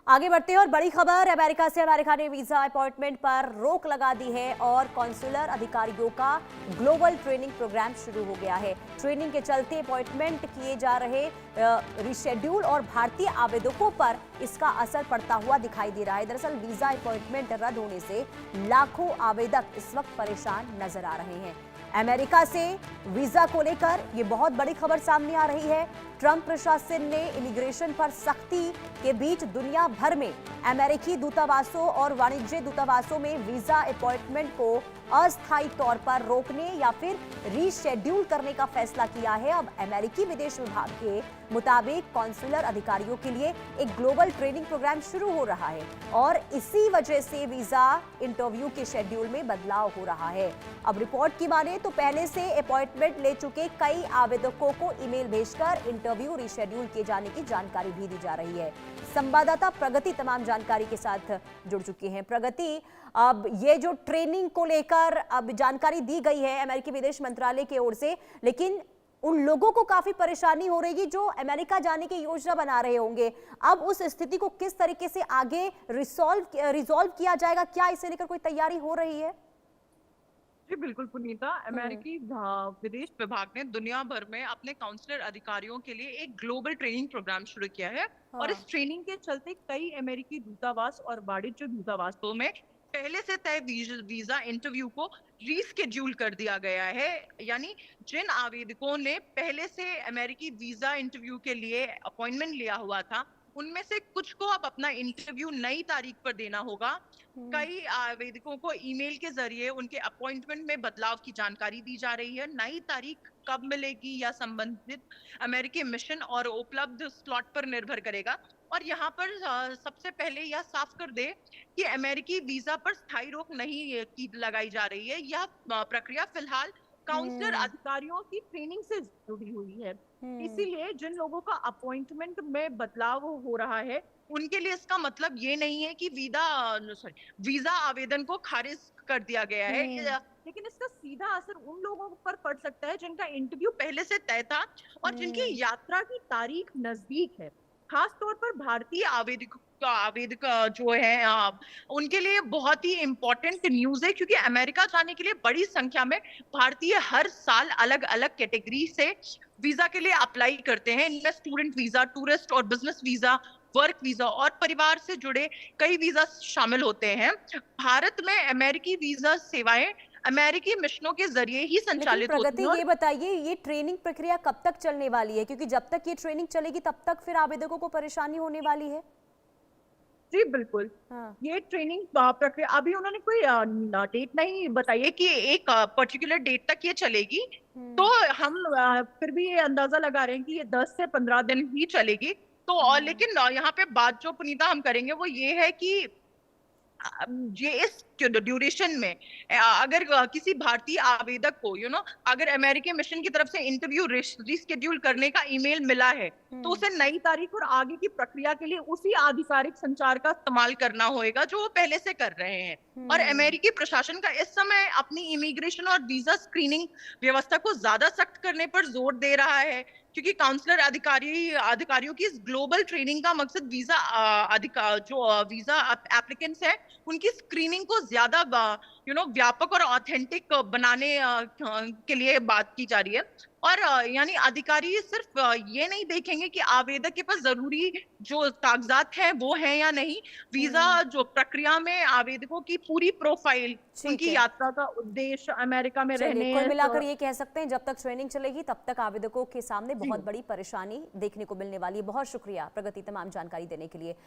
आगे बढ़ते हैं और बड़ी खबर अमेरिका से। अमेरिका ने वीजा अपॉइंटमेंट पर रोक लगा दी है और कॉन्सुलर अधिकारियों का ग्लोबल ट्रेनिंग प्रोग्राम शुरू हो गया है। ट्रेनिंग के चलते अपॉइंटमेंट किए जा रहे रिशेड्यूल और भारतीय आवेदकों पर इसका असर पड़ता हुआ दिखाई दे रहा है। दरअसल वीजा अपॉइंटमेंट रद्द होने से लाखों आवेदक इस वक्त परेशान नजर आ रहे हैं। अमेरिका से वीजा को लेकर यह बहुत बड़ी खबर सामने आ रही है। ट्रंप प्रशासन ने इमिग्रेशन पर सख्ती के बीच दुनिया भर में अमेरिकी दूतावासों और वाणिज्य दूतावासों में वीजा अपॉइंटमेंट को अस्थायी तौर पर रोकने या फिर रीशेड्यूल करने का फैसला किया है। अब अमेरिकी विदेश विभाग के मुताबिक कॉन्सुलर अधिकारियों के लिए एक ग्लोबल ट्रेनिंग प्रोग्राम शुरू हो रहा है और इसी वजह से वीजा इंटरव्यू के शेड्यूल में बदलाव हो रहा है। अब रिपोर्ट की माने तो पहले से अपॉइंटमेंट ले चुके कई आवेदकों को ईमेल भेजकर इंटरव्यू रीशेड्यूल किए जाने की जानकारी भी दी जा रही है। संवाददाता प्रगति तमाम जानकारी के साथ जुड़ चुकी हैं। प्रगति, अब ये जो ट्रेनिंग को लेकर अब जानकारी दी गई है अमेरिकी विदेश मंत्रालय की ओर से, लेकिन उन लोगों को काफी परेशानी हो रही है जो अमेरिका जाने की योजना बना रहे होंगे। अब उस स्थिति को किस तरीके से आगे रिजॉल्व किया जाएगा? क्या इसे लेकर कोई तैयारी हो रही है? जी बिल्कुल पुनीता, अमेरिकी विदेश विभाग ने दुनिया भर में अपने काउंसलर अधिकारियों के लिए एक ग्लोबल ट्रेनिंग प्रोग्राम शुरू किया है। और इस ट्रेनिंग के चलते कई अमेरिकी दूतावास और वाणिज्य दूतावासों में पहले से तय वीजा इंटरव्यू को रीस्केड्यूल कर दिया गया है। यानी जिन आवेदकों ने पहले से अमेरिकी वीजा इंटरव्यू के लिए अपॉइंटमेंट लिया हुआ था, उनमें से कुछ को अब अपना इंटरव्यू नई तारीख पर देना होगा। कई आवेदकों को ईमेल के जरिए उनके अपॉइंटमेंट में बदलाव की जानकारी दी जा रही है। नई तारीख कब मिलेगी या संबंधित अमेरिकी मिशन और उपलब्ध स्लॉट पर निर्भर करेगा। और यहाँ पर सबसे पहले यह साफ कर दे कि अमेरिकी वीजा पर स्थायी रोक नहीं की लगाई जा रही है। यह प्रक्रिया फिलहाल काउंसलर अधिकारियों की ट्रेनिंग से जुड़ी हुई है। इसीलिए जिन लोगों का अपॉइंटमेंट में बदलाव हो रहा है, उनके लिए इसका मतलब ये नहीं है कि वीजा आवेदन को खारिज कर दिया गया है। लेकिन इसका सीधा असर उन लोगों पर पड़ सकता है जिनका इंटरव्यू पहले से तय था और जिनकी यात्रा की तारीख नजदीक है। खास तौर पर भारतीय आवेदक जो है उनके लिए बहुत ही इंपॉर्टेंट न्यूज है, क्योंकि अमेरिका जाने के लिए बड़ी संख्या में भारतीय हर साल अलग अलग कैटेगरी से वीजा के लिए अप्लाई करते हैं। इनमें स्टूडेंट वीजा, टूरिस्ट और बिजनेस वीजा, वर्क वीजा और परिवार से जुड़े कई वीजा शामिल होते हैं। भारत में अमेरिकी वीजा सेवाएं अमेरिकी मिशनों के जरिए ही संचालित होती हैं। प्रगति, ये बताइए, ये ट्रेनिंग प्रक्रिया कब तक चलने वाली है? क्योंकि जब तक ये ट्रेनिंग चलेगी तब तक फिर आवेदकों को परेशानी होने वाली है। जी बिल्कुल। ये ट्रेनिंग प्रक्रिया अभी उन्होंने कोई डेट नहीं बताई है कि एक पर्टिकुलर डेट तक ये चलेगी। तो हम फिर भी ये अंदाजा लगा रहे हैं कि ये 10 से 15 दिन ही चलेगी। तो लेकिन यहाँ पे बात जो पुनीता हम करेंगे वो ये है कि ये इस ड्यूरेशन में अगर किसी भारतीय आवेदक को अगर अमेरिकी मिशन की तरफ से इंटरव्यू रिस्केड्यूल करने का ईमेल मिला है, तो उसे नई तारीख और आगे की प्रक्रिया के लिए उसी आधिकारिक संचार का इस्तेमाल करना होगा जो वो पहले से कर रहे हैं। और अमेरिकी प्रशासन का इस समय अपनी इमिग्रेशन और वीजा स्क्रीनिंग व्यवस्था को ज्यादा सख्त करने पर जोर दे रहा है, क्योंकि काउंसलर अधिकारियों की इस ग्लोबल ट्रेनिंग का मकसद वीजा एप्लीकेंट्स है उनकी स्क्रीनिंग को ज्यादा व्यापक और ऑथेंटिक बनाने के लिए बात की जा रही है। और यानी अधिकारी सिर्फ ये नहीं देखेंगे कि आवेदक के पास जरूरी जो कागजात हैं वो हैं या नहीं, वीजा जो प्रक्रिया में आवेदकों की पूरी प्रोफाइल, उनकी यात्रा का उद्देश्य, अमेरिका में रहने, कुल मिलाकर ये कह सकते हैं जब तक ट्रेनिंग चलेगी तब तक आवेदकों के सामने बहुत बड़ी परेशानी देखने को मिलने वाली है। बहुत शुक्रिया प्रगति तमाम जानकारी देने के लिए।